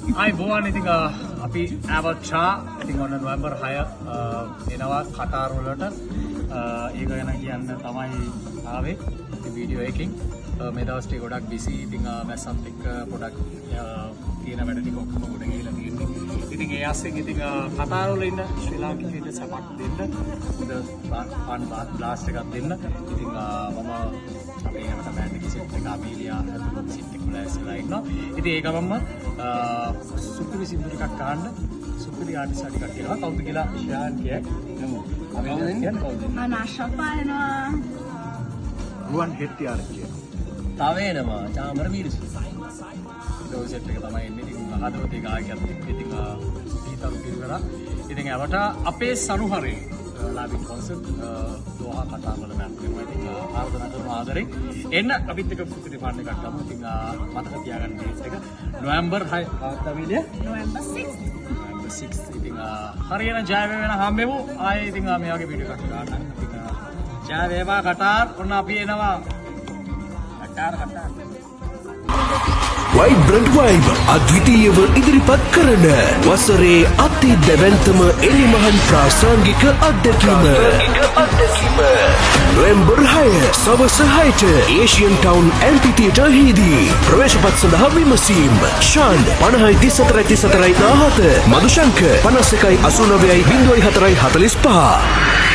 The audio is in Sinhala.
අයිබෝවන් ඉතින් අපි ඇවච්චා ඉතින් ඔන්න නොවැම්බර් 6 එනවා කතාර වලට ඒක ගැන කියන්න තමයි ආවේ වීඩියෝ එකකින් මේ දවස් ටික ගොඩක් බිසි ඉතින් මැස්සත් එක්ක පොඩක් තියෙන වැඩ ටික ඔක්කොම ගොඩ ගිහලා තියෙන්නේ ඉතින් ඒ ආසෙන් ඉතින් කතාර වල ඉන්න ශ්‍රී ලාංකිකයින්ට සපෝට් දෙන්න හොඳ ෆන් බ්ලාස්ට් එකක් දෙන්න ඉතින් මම අපේ හැමත බෑන්ඩ් එකේ සෙට් එක අමීලියා හැදුවත් සෙට් එක වලලා ඉන්නවා ඉතින් ඒක මම සුපිරි සින්දු ටිකක් අහන්න සුපිරි ආටිස්ට් ටිකක් කියලා කවුද කියලා ශාන් කියයි නමු අපි කියන්නේ කවුද අනාශපා එනවා රුවන් හෙට්ටිආර කියන තව එනවා චාමර වීරසිංහ ඒ සෙට් එක තමයි එන්නේ ඉතින් හදවතේ ගායකයත් එක්ක ඉතින් ගීතරු පිළිවෙලා ඉතින් අවට අපේ සනුහරේ ලාබින් කොන්සර්ට් දෝහා කතා වල බෑන්ඩ් කරනවා ඉතින් ආරාධනා කරන ආදරෙන් එන්න අපිත් එක්ක සුපිරි පාන්න එකක් ගමු ඉතින් මතක තියාගන්න ඩේට් එක නොවැම්බර් 6 කාතවිලිය නොවැම්බර් 6 නොවැම්බර් 6 ඉතින් හරියන ජය වේවන හම්බෙමු ආයේ ඉතින් මේ වගේ වීඩියෝ එකක් ගන්න ඉතින් ජය වේවා කටාර් ඔන්න අපි එනවා කටාර් වයිබ්‍රන්ට් වයිබ් අද්විතීයව ඉදිරිපත් කරන වසරේ අති දැවැන්තම එළිමහන් ප්‍රාසංගික අත්දැකීම නොවැම්බර් 6 සවස 6ට ඒෂියන් ටවුන් ඇම්ෆිතියේටර් හිදී ප්‍රවේශපත් සඳහා විමසීම් ශාන්ඩ් 5034 17 මදුශංක 51 89 04 45